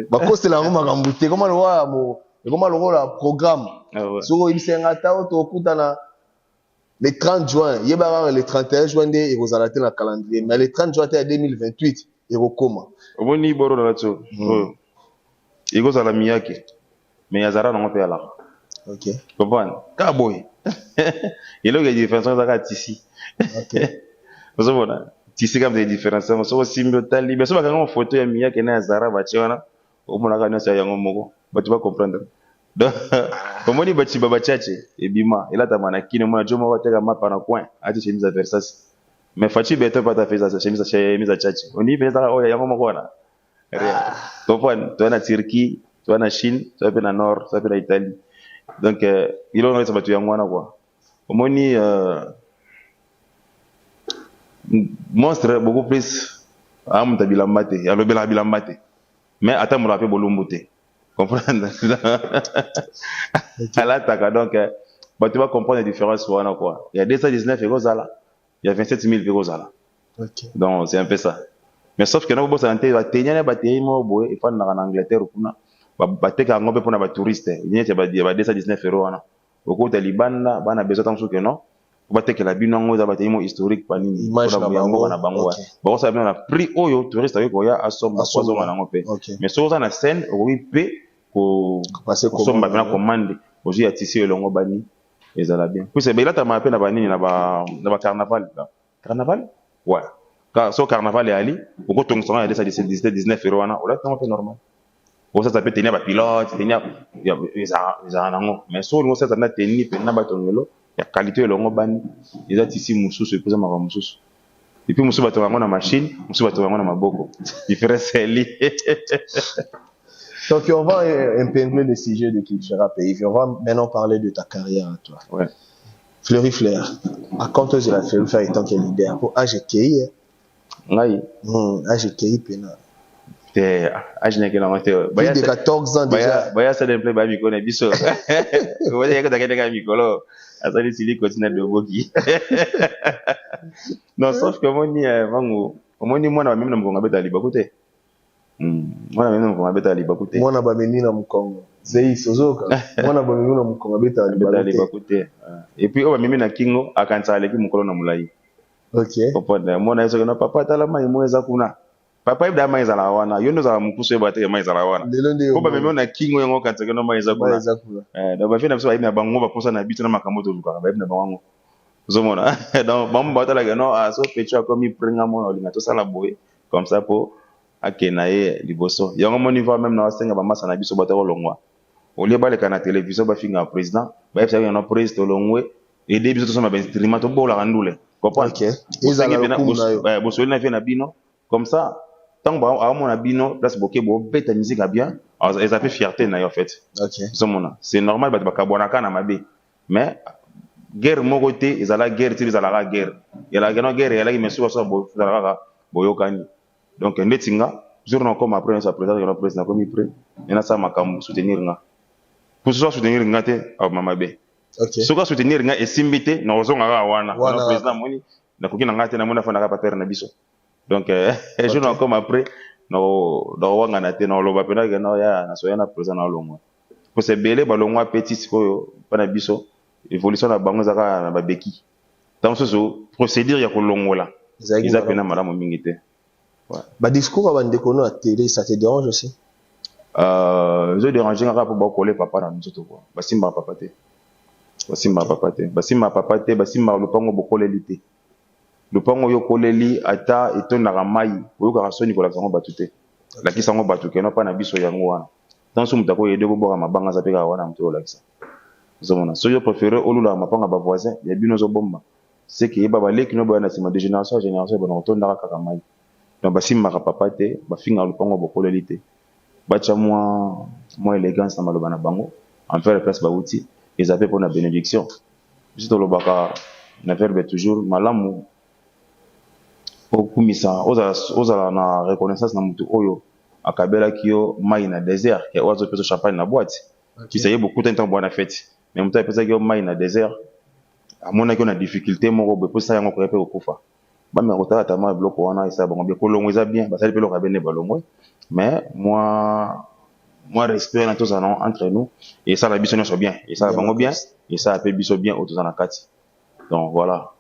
ba kosela ngo makambu te comment le wa mo comment le rôle programme soko ibisenga ta to okutana le 30 juin, il y a le 31 juin, et vous allez le calendrier. Mais le 30 juin, 2028, il y a comment? Au niveau de la chose, il y a la miyake, mais il y a Zara dans le pays là. Ok. Comprends? Kaboy. Il y a des différences avec Tissi. Ok. Vous savez, Tissi comme des différences. Vous savez, si vous avez une photo de miyake na Zara, vous avez au moins la connaissance ya ngomogo. Tu vas comprendre. Donc, comme on dit, bati baba tchatche, et bima, et là, t'as mana qui ne m'a jamais voté à ma par un coin, à tes chemises à Versace. Mais Fachi bête pas ta fait ça, chemise à tchatche. On dit, ben, ça, oh, y'a un moment quoi, là. Comprends, tu vas en Turquie, tu vas en Chine, tu vas en Nord, tu vas en Italie. Donc, il en a battu à moi, quoi. Comme on dit, monstre, beaucoup plus, à mon tabilambate, à l'obéla bilambate. Mais, attends, mon rappel, bolumbote. Comprendre. Donc, tu vas comprendre les différences. Quoi. Il y a 219 euros là. Il y a 27 000 euros là. Okay. Donc, c'est un peu ça. Mais sauf que nous, il faut en Angleterre. Il faut les touristes. Il y a 219 euros. Beaucoup de Liban, on a besoin de que non. On va te la bino historique par nini. Image na bango. Bon, ça vient prix au touriste avec Oya à somme à somme à l'angopé. Mais sur la scène, oui, paie pour somme à bien commande. Aujourd'hui, à tisser le longo bani. Et ça va bien. Puis c'est bien là, t'as m'appelé na bani na ba carnaval. Carnaval? Ouais. Car sur carnaval et ali, au coton son a 19 euros on a t'as fait normal. Bon ça peut tenir ba pilote, tenir ils a nango. Mais sur nous ça na tenir pe na ba tongelo. Il y a qualité de l'ongo bani, ils ont ici moussous, c'est plus marrant moussous. Et puis moussous va te ramener dans machine, moussous va te ramener dans ma boko. Différence c'est lié. Donc on va épingler le sujet de culture pays. On va maintenant parler de ta carrière à toi. Ouais. Fleury Flair. À quand tu as Fleury Flair étant quel leader pour AGKI? Oui. AGKI pena. Âge n'est que la moitié. Plus de 14 ans déjà. Baya ça ne plaît pas mi connaît biso. Vous voyez que t'as quelqu'un mi colo. Asali sili continue de boki. Non, sauf que moi ni vango. Moi ni moi na même na mkonga beta libakote. Moi na même na mkonga beta libakote. Moi na ba meni na mkonga. Zei sozoka. Moi na ba meni na mkonga beta libakote. Et puis o mimi na kingo akanza aleki mukolo na mulai. OK. Comprendre. Moi na yeso na papa tala mai mweza kuna. Papa ibda mai zala wana. Yo ndoza mkuso ba mai zala wana. Ko ba mimi na kingo yango kanza na mai za kuna. Da ba fina biso ba ina bango ba posa na bitu na makamoto luka ba ina bango. Zomona. Donc, bon, bah, t'as la non, à ce que tu as comme il prend à mon ordinateur, ça la bouée. Comme ça, pour, à Kenaye, Liboso. Il y a un niveau même dans la scène, à Massa Nabi, sur Bataro Longwa. Au lieu de la canne télévision, bah, finir un président, bah, il y a un président Longwe, et des bisous, ça instrument, au beau la randoule. Comprends? Ok. Ils ont la coupe, Bosso, na Nabino. Comme ça, tant que, à mon abino, place bokeh, bon, bête, musique à bien, ils ont fait fierté, en fait. Ok. C'est normal, bah, Kabonaka, na Mabé. Mais, guerre mon côté ils allaient guerre ils allaient la guerre il y a la guerre il y a la mais sur ça boyokani donc netinga jour comme après ça président le président comme il prend et na ça makam soutenir nga pour ce soutenir nga te au mamabe ok ce que soutenir nga et simbité na ozonga wana le président moni na koki na nga te na mona fana ka faire na biso donc jour comme après no wanga na te na loba pena que na ya na soya na président na longo pour se belé balongwa petit siko pana biso évolution na bango zaka na babeki dans ce procédure ya kolongola ils appellent madame mingité ba discours ba ndekono à télé ça te dérange aussi je dérange ngaka pour ba coller papa na nzoto quoi basimba papa te basimba lupango bokoleli le pango yo koleli ata etonaka mai oyoka soni kola sango batute la kisango batuke no pa na biso yango wana dans ce mutako yede ko boka mabanga za peka wana mto lakisa zomona so yo préféré olula mapanga ba voisin ya bino zo bomba c'est que ba baleki no ba na sima de génération ba no tonda kaka mai donc basimba papa te ba finga lupango bokoleli te bacha moi élégance na maloba na bango en faire place ba outil ils appellent pour la bénédiction juste le baka na verbe toujours malamu okumisa ozala na reconnaissance na mutu oyo akabela kiyo mai na désert ya ozo peso champagne na boîte qui ça y est beaucoup de temps bonne fête mais mutu apesa kiyo mai na désert amona kiyo na difficulté moko be posa yango ko pe okufa ba me rota ta ma bloc wana isa bango be kolongo eza bien ba sali pe lo kabene balongo mais moi respect na tous entre nous et ça la biso nyonso bien et ça bango bien et ça appelle biso bien autour na kati donc voilà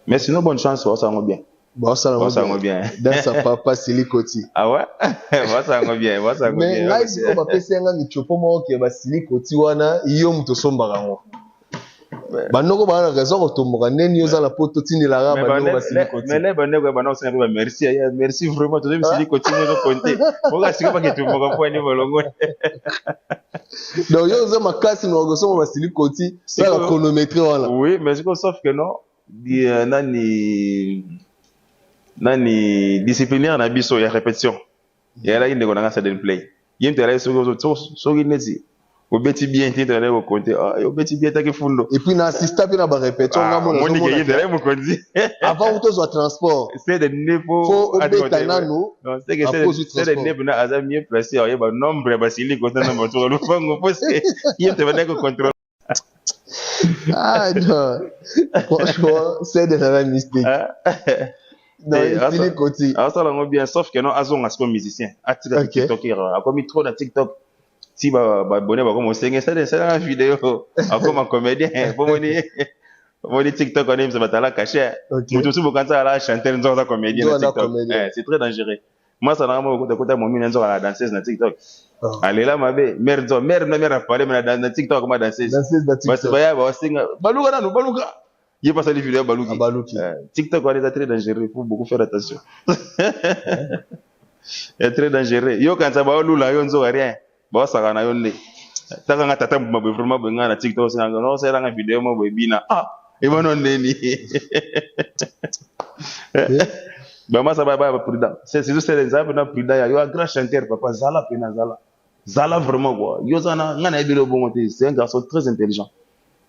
mais sinon bonne chance ça va bien. Bon, ça va bien. Dans sa papa Silikoti. Ah ouais? Ça va bien. Mais là, si on va passer un ami chopo mo ke ba Silikoti wana iyo muto somba rango. Ba noko ba na raison ko tomoka neni yoza la poto tini la ra ba noko ba Silikoti. Mais là ba noko ba na osina ba merci. Merci vraiment to dem Silikoti mo konte. Boka sika ba ke tomoka po ni bolongo. Donc yoza makasi no go somba ba Silikoti, ça la chronométrie wana. Oui, mais sauf que non, nani disciplinaire na biso ya répétition ya la inde konanga sudden play yente la so neti obeti bien tete la ko compter obeti bien ta ke fundo et puis na assista pe na ba répétition ngamo na moni ke yende la mo konzi avant to zo transport c'est de niveau faut obeta nano non c'est que c'est de niveau na aza mieux placé ya ba nombre ba sili ko tana mo to lo fango parce que yente va ko contrôle ah non franchement c'est de la mystique. Non, Silikoti. Alors ça l'ango bien, sauf que non, azon aspect musicien. TikToker, a commis trop de TikTok. Si ba bonnet ba comme c'est la vidéo, a comme un comédien, pour mon TikTok on aime ça va la cacher. Mutu su bokanta la chanter nzo za comédien na TikTok. C'est très dangereux. Moi ça n'a pas côté mon mine nzo la danseuse na TikTok. Allez là ma bé, mère na mère parler mais na TikTok comment danseuse. Parce que ba singa, baluka. Il passe les vidéos Balouki. TikTok est très dangereux, il faut beaucoup faire attention. C'est très dangereux. Yo quand ça va lula yo nzo rien. Ba saka na yo nde. Taka nga tata mba vraiment benga na TikTok c'est non c'est la vidéo mo bina. Et bon non neni. Ba ma ça ba prudent. C'est juste les gens na prudent yo un grand chanteur papa Zala pena Zala vraiment quoi. Yo zana nga na ebilo bongo te, c'est un garçon très intelligent.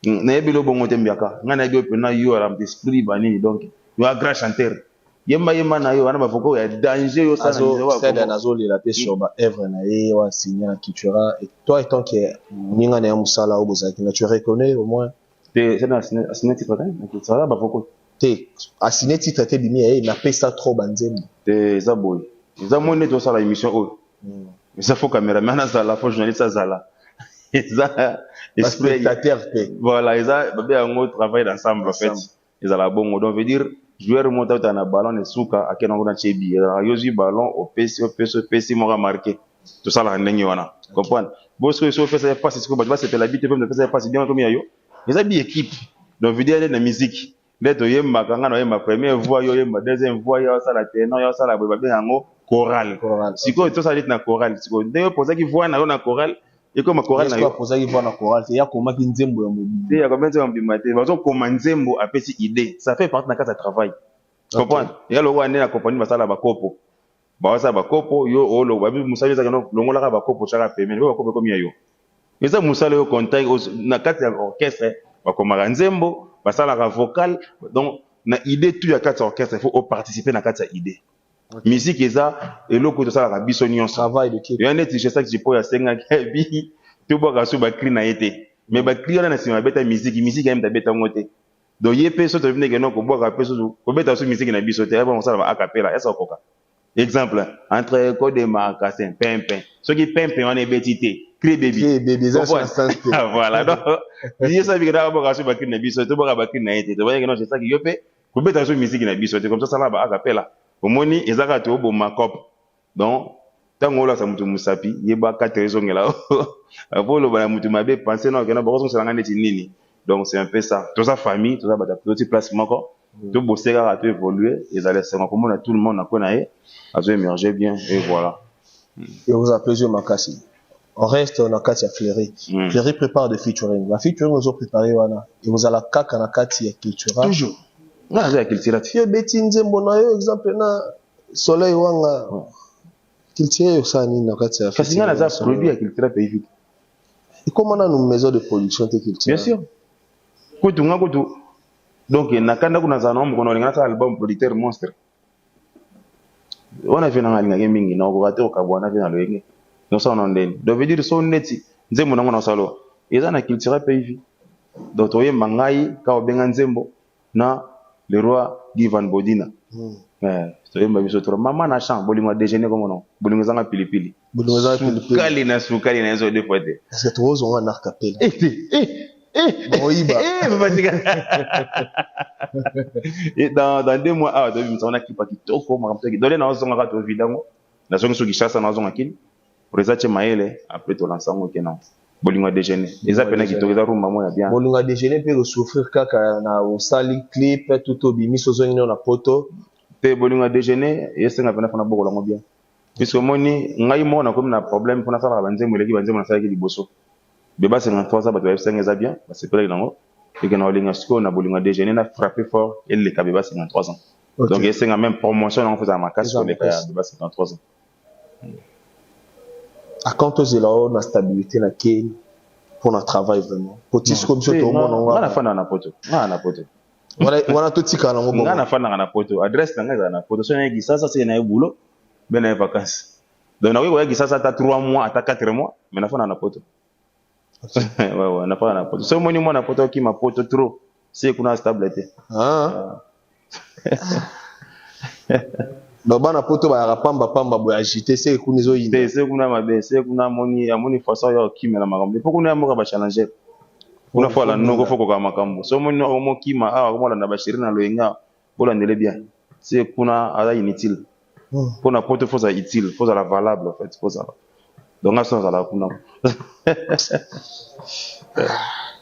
Na ebilo bongo te mbiaka nga na ebilo pena yo ram d'esprit bani donc yo a grand chanteur yemba na yo ana bafoko ya danger yo sana c'est dans azoli la paix sur ba œuvre na ye wa signer na Cultura et toi étant que ninga na musala au bozaki na tu reconnais au moins c'est na signer titre quand ça va bafoko te a signer titre te bimi e na pesa trop banzembo te za boy za monne to sala émission o mais ça faut caméraman na sala faut journaliste sala ça spectateur voilà ils a un autre travail d'ensemble en fait ils a la bon donc veut dire joueur monta na ballon et souka akena ngona chebi yozi ballon au PC mora marqué tout ça la ndenge wana comprendre parce que so fait ça passe ce que bah c'est la bite même de faire ça passe bien comme yo ils a bien équipe donc veut dire la musique D'être yemba kanga yemba première voix yemba deuxième voix yo ça la ténor yo ça la beba yango chorale siko to ça dit na chorale siko nde poza ki voix na yo na chorale et comme chorale na yo poza ki voix na chorale c'est ya koma ki nzembo ya mobimba te ya comment ça mbimba te bazo koma nzembo apesi idée ça fait partie na kata travail comprendre ya lo wane na compagnie basala ba kopo ba wasa ba kopo yo olo ba bi musali za kana longola ka ba kopo chaka pemene ba kopo komi yo eza musali yo contact na kata ya orchestre ba koma nzembo basalaka vocal donc na idée tout ya kati orchestre il faut participer na kati ya idée musique eza eloko to salaka biso nyonso travail de qui ya neti je sais que jipo ya senga bi to boka so ba cri na yete mais ba cri na sima beta musique ya mta beta ngote donc yepe so to vine ke no ko boka pe so ko beta so musique na biso te ba on sala a cappella esa koka exemple entre code marcasin pimpin ce qui pimpin on est betité cri baby voilà donc il ça bi ka boka so ba cri na biso to boka ba cri na yete to ba ke no je sais que yope ko beta so musique na biso te comme ça ba a cappella omoni ezaka to bo makop donc tango la sa mutu musapi yeba 4 raisons ngela apolo ba mutu mabe penser na kena boko sala ngane nini donc c'est un peu ça toute sa famille toute sa bata petit place moko to bosser ka to évoluer et ça laisse comme on a tout le monde na kona e azo émerger bien et voilà et vous appelez je makasi on reste na kati ya Fleury Fleury prépare de featuring la featuring vous préparé wana et vous allez kaka na kati ya cultura toujours na ya cultura fie beti nzembo na yo exemple na soleil wanga cultura yo sa nini na kati ya kasi ngana za produit ya cultura pays vite et comment on a une maison de production de cultura bien sûr kutu ngakutu donc nakanda kuna za nombo kono ngana sa album producteur monstre on a fait na ngalinga mingi na ko gato ka bwana vina loyenge no sa on ndeni donc veut dire so neti nzembo nango na salo eza na cultura pays vite donc toye mangai ka obenga nzembo na le roi Guy Van Bodina toye mba biso tro mama na champ bolingo déjeuner comme non bolingo zanga pilipili sukali na zo deux fois de parce que trop on a capella et dans 2 mois ah de on a kipa kitoko makamto ki dole na ozonga ka to vidango na zonga so kishasa na ozonga kini pour ça maele après to lansango kenan bolingo déjeuner eza pena kitoko za rumba mo ya bien bolingo déjeuner peut souffrir kaka na osali clip tout obimi so zongi na poto te bolingo déjeuner yesenga pena fana boko lango bien puisque moni ngai mo na comme na problème pour na sala banzembo leki banzembo na sala ki liboso beba 53 ça ba to senga za bien parce que nango et que na olinga sko na bolingo déjeuner na frapper fort et le kabeba 53 ans donc yesenga même promotion na faisait ma casse pour les cas de 53 ans à quand tu es là na stabilité na Kenya pour notre travail vraiment petit comme ça tout le monde on a fana na poto wana to tika na ngo na fana na poto adresse na nga na poto so ngi sasa c'est na boulot ben na vacances donc na ko ngi sasa ta 3 mois ata 4 mois mais na fana na poto ouais na fana na poto so moni mo na poto ki ma poto trop c'est kuna stabilité donc bana poto ba rapamba pamba bo agiter c'est kunizo yinde c'est kuna mabe c'est kuna moni façon ya kimela makambo pour kuna mo ba challenger kuna fois la noko foko ka makambo so moni mo kima ko la na ba shiri na loyenga bola ndele bien c'est kuna ala inutile pour na poto faut ça utile faut ça la valable en fait faut ça donc à ça la kuna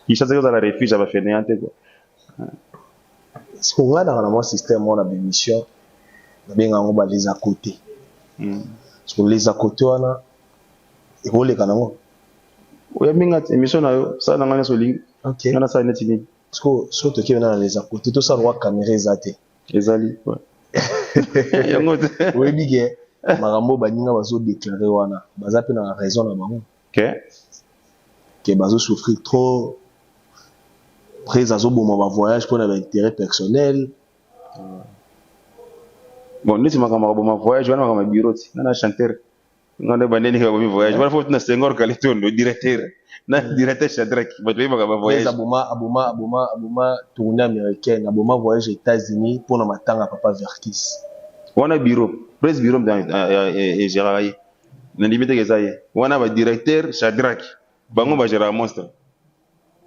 il chasse que ça la refuge va fainéante quoi ce qu'on a dans mon système on a des missions benga ngo ba les à côté sur les à côté wana et role kana ngo oya minga émission na yo ça na ngana so ling OK ngana ça neti ni parce que surtout qui na les à côté tout ça roi caméra ezate ezali ouais yango oui bige marambo baninga bazo déclarer wana baza pe na raison na bango que bazo souffrir trop après azo boma ba voyage pour un intérêt personnel. Bon, nous sommes en voyage, on a un bureau, on a un chanteur, on a un voyage, on a un Senghor Kaleton, le directeur, Shadrach, on a un voyage. Aboma, tournée américaine, Aboma voyage aux États-Unis pour nous attendre à Papa Verkis. On a un bureau, presse bureau et Gérard. On a limité que ça y est. On a un directeur Shadrach, Bango va gérer un monstre.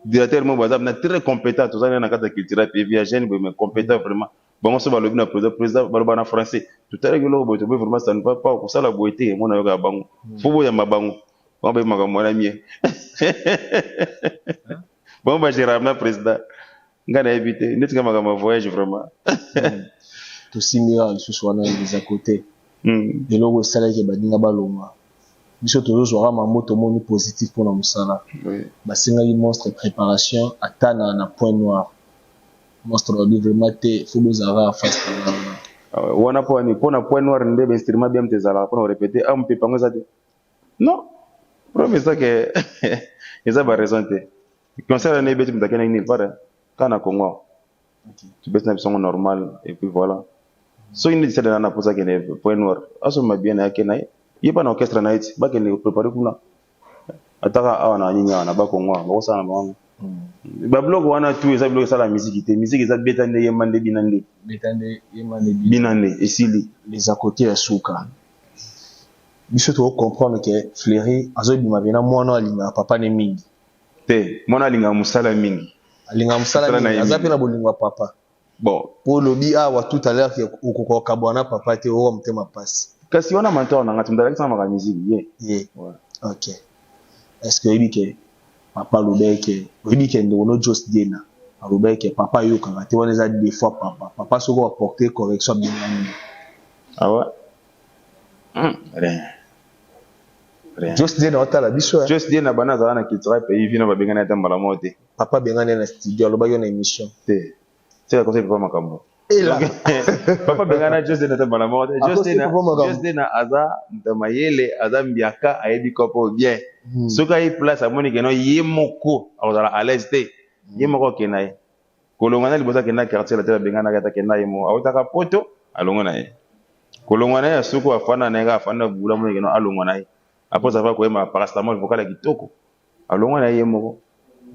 Directeur Mobazab, très compétent, tout ça, on a un culture, puis jeune, mais compétent vraiment. Bon, on se va le bien président Barbara français. Tout à l'heure, vous pouvez vraiment ça ne va pas pour ça la beauté. Mon avis, bango. Faut voir ma bango. On va me mon ami. Bon, bah j'ai ramené président. nga na éviter net nga ma voyage vraiment to simira ce soit na les à côté et logo sala ke badinga balonga biso to zo rama moto moni positif pour na musala ba singa li monstre préparation atana na point noir monstre wa vraiment te faut nous avoir face wana po ni pona point noir ndebe instrument bien mtezala pour répéter am pe pango ça non problème ça que ils ont raison te concert ne beti mtakena ni pare kana Congo tu baisses na son normal et puis voilà so il dit ça dans la pose que point noir aso ma bien yake na il pas na orchestre na it ba que ne préparer kuna ataka awana nyinya na ba Congo ba ça na bango ba blog wana tu eza blog ça la musique eza betande yemande binande binande esili les à côté ya suka biso to comprendre que Fleury azobima bena mwana alinga papa ne mingi te mwana alinga musala mingi azape na bolingo papa bon pour lobi awa tout à l'heure que okokoka bwana papa te o mtema passe kasi wana mentor na ngati mdalaki sama musique ye OK est-ce que ibike papa lobeke ibike ndono just dena lobeke papa yo kanga te wana za des fois papa soko apporter correction bien ah ouais rien just dena otala biso just dena bana za na kitwa pays vino ba bengana ta mbala mote papa bengana na studio lobaki na émission te c'est comme ça papa makambo et là papa bengana just dena ta mbala mote just dena aza mtamayele aza mbiaka ayebi kopo bien soka yi place amoni keno yemoko azala à l'aise te yemoko kenaye kolongana libosa kena quartier la tela bengana kata kenaye mo awutaka poto alongona ye kolongana ya suko afana nenga afana bula mo keno alongona ye après ça va ko ma parastamol vocal kitoko alongona ye moko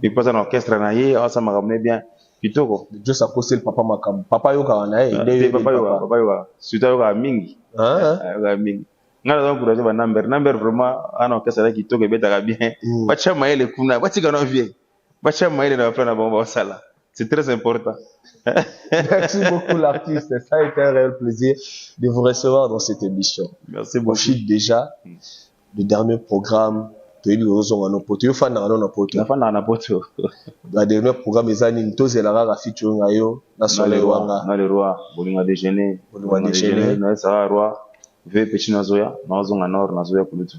il passe en orchestre na ye asa makamne bien kitoko just à cause le papa makam papa yo ka na ye papa yo suita yo ka mingi ga mingi ngala donc pour ba number vraiment en orchestre kitoko betaka bien bacha maele kuna batika no vie bacha maele na fana bomba sala c'est très important. Merci beaucoup l'artiste, ça a été un réel plaisir de vous recevoir dans cette émission. Merci beaucoup. Ensuite déjà le dernier programme to yi ozonga no poto yo fana na poto na poto la dernier programme ezani ntozela ga featuring ayo na soleil wanga na le roi bolinga déjeuner na sa roi ve petit nazoya na ozonga nord nazoya kulutu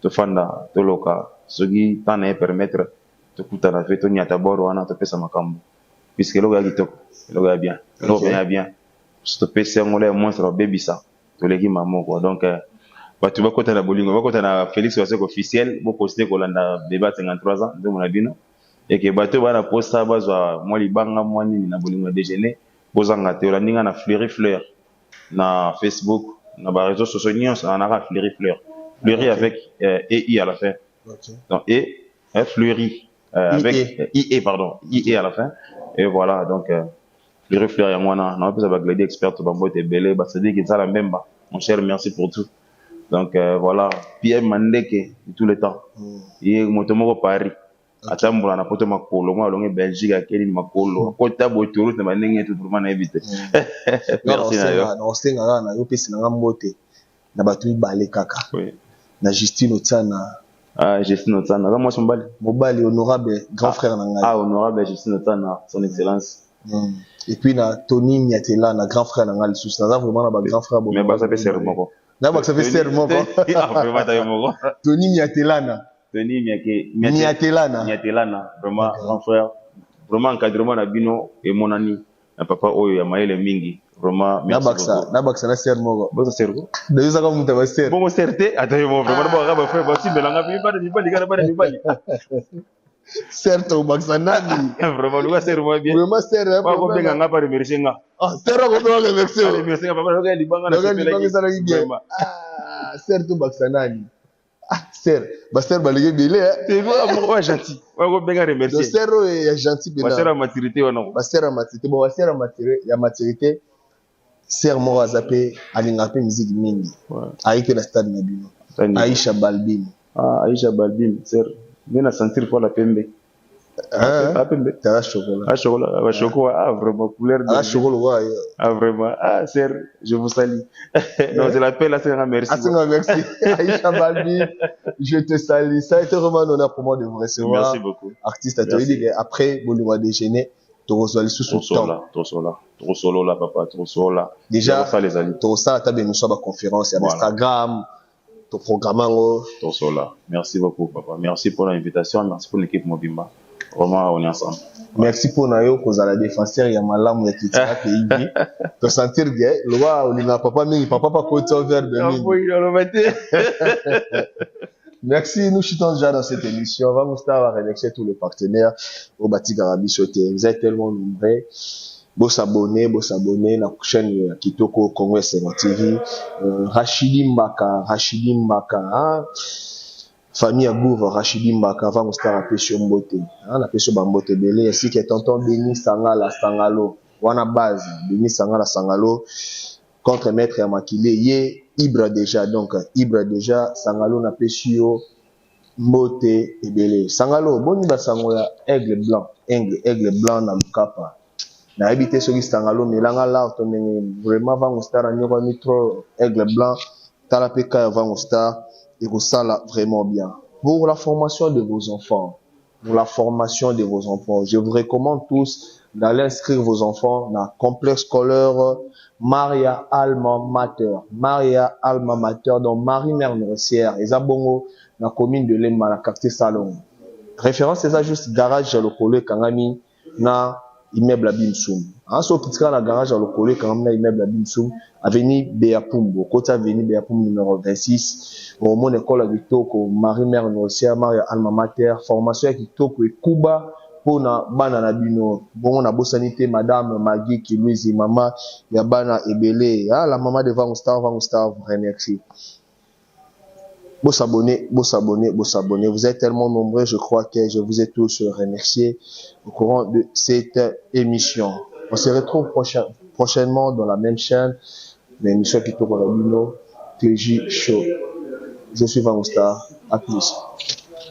to fanda to loka sogi tana permettre to kutana ve to nyata boro wana to pesa makambo puisque lo ga kitoko lo ga bien lo ga bien to pesa ngole monstre baby ça to leki mamoko donc batu bakota na bolingo bakota na Félix Waseko officiel bo poster kolanda débat 53 ans de monabino et que batu bana posta bazwa moi libanga mwani na bolingo déjeuner bozanga te olandinga na Fleur na Facebook na ba réseaux sociaux nyonso na Fleury avec EI à la fin donc Fleury avec IE pardon IE à la fin et voilà donc Fleur ya mwana na peut ba gladi expert bambo te belé ba c'est dire que ça la mbemba mon cher merci pour tout. Donc voilà, Pierre Mandeke tout le temps. Et motomo Paris. Atambula na poto makolo, moi longue Belgique à Kelly makolo. Kota botoro na bandenge tout vraiment na éviter. Merci na yo. Na ostenga na yo pesi na mbote. Na batu balé kaka. Oui. Na Justine Otsana. Ah Justine Otsana, là moi son bali. Mobali honorable grand frère na ngai. Ah honorable Justine Otsana, son excellence. Et puis na Tony Miatela na grand frère na ngai sous ça vraiment na grand frère bon. Mais bah ça fait serment quoi. Na ba ça fait serment quoi. Ah vraiment tayo moko. Tony Miatelana. Tony Miatelana, vraiment grand frère. Vraiment encadrement na bino et mon ami. Na papa oyo ya maele mingi. Vraiment merci beaucoup. Na baksa na serment quoi. Bo ça sergo. De yo saka muta ba ser. Bon mo serte atayo mo vraiment ba frère ba si belanga bi bali kana ba bali. Certes au baksa nani. Vraiment lu ser mo bien. Vraiment ser. Ba ko benga nga pa remercier nga. Ah, terra ko do nga remercier. Remercier nga papa ko libanga na sepela. Ah, certes au baksa nani. Ah, ser. Ba ser balege bele. C'est vraiment gentil. Ba ko benga remercier. Le ser est gentil bien. Ba ser a maturité ou non? Ba ser a maturité. Bon, ba ser a maturité, ya maturité. Ser mo azapé alinga pe musique mingi. Aïe na stade na bino. Aïcha Balbin. Ah, Aïcha Balbin, ser. Bien à sentir pour la pembe. Ah, pembe. T'as chocolat. Ah, chocolat. Chocolat. Ah, vraiment, couleur de. Ah, chocolat. Ah, vraiment. Ah, sœur, je vous salue. Non, je l'appelle là, c'est un merci. Ah, c'est un merci. Aïcha Balbi, je te salue. Ça a été vraiment un honneur pour moi de vous recevoir. Merci beaucoup. Artiste à toi. Après, bon, on va déjeuner. Torozali sous son temps. Trop solo là, papa, trop solo là. Déjà, ça, tu as bien une conférence sur Instagram, ton programme. Trop solo là. Merci beaucoup, papa. Merci pour l'invitation. Merci pour l'équipe Mobimba. Vraiment, on est ensemble. Merci pour Nayo, cause à la défenseur, il y a malam, il y a qui t'a pays. Te sentir bien, le roi, on a papa, mais papa, pas côté vert de Merci, nous chutons déjà dans cette émission. On va vous remercier tous les partenaires au Bati Garabi Sauté. Vous êtes tellement nombreux. Beau s'abonner, la chaîne Kitoko Congo SNO TV. Rachidi Mbaka, hein? Famille Agouv, Rachidi Mbaka, va vous rappeler sur Mbote. Hein, la pêche Bambote Belé, ainsi que tonton Béni Sangala Sangalo. Wana base, Béni Sangala Sangalo. Contre maître Yamakile, yé Ibra déjà, donc Ibra déjà, Sangalo na pesio, Mbote et Belé. Sangalo, boni ba sangoya aigle blanc na mukapa. Na habité sur Sangalo, mais là là, vraiment va mustara nyoko nitro aigle blanc, talapeka va mustar, et vous ça là vraiment bien. Pour la formation de vos enfants, je vous recommande tous d'aller inscrire vos enfants dans le complexe scolaire Maria Alma Mater, donc Marie-Mère Nourricière, et Zabongo, dans la commune de Lema, la quartier Salon. Référence, c'est ça juste garage à l'Okole Kangami, na immeuble Abimsoum. En ce petit cas, la garage à l'Okole Kangami, na immeuble Abimsoum, avenue Béapumbo, côté avenue Béapumbo numéro 26, au monde école de Toko, Marie-Mère Nourricière, Maria Alma Mater, formation qui Toko et Kuba, pour na bana na bino bon na bosanité madame Magui qui Louise maman ya bana ebele ah la maman de Van Star vous remercie. Beau s'abonner vous êtes tellement nombreux, je crois que je vous ai tous remerciés au courant de cette émission. On se retrouve prochainement dans la même chaîne, l'émission qui tourne à Bino TJ Show. Je suis Van Star, à plus.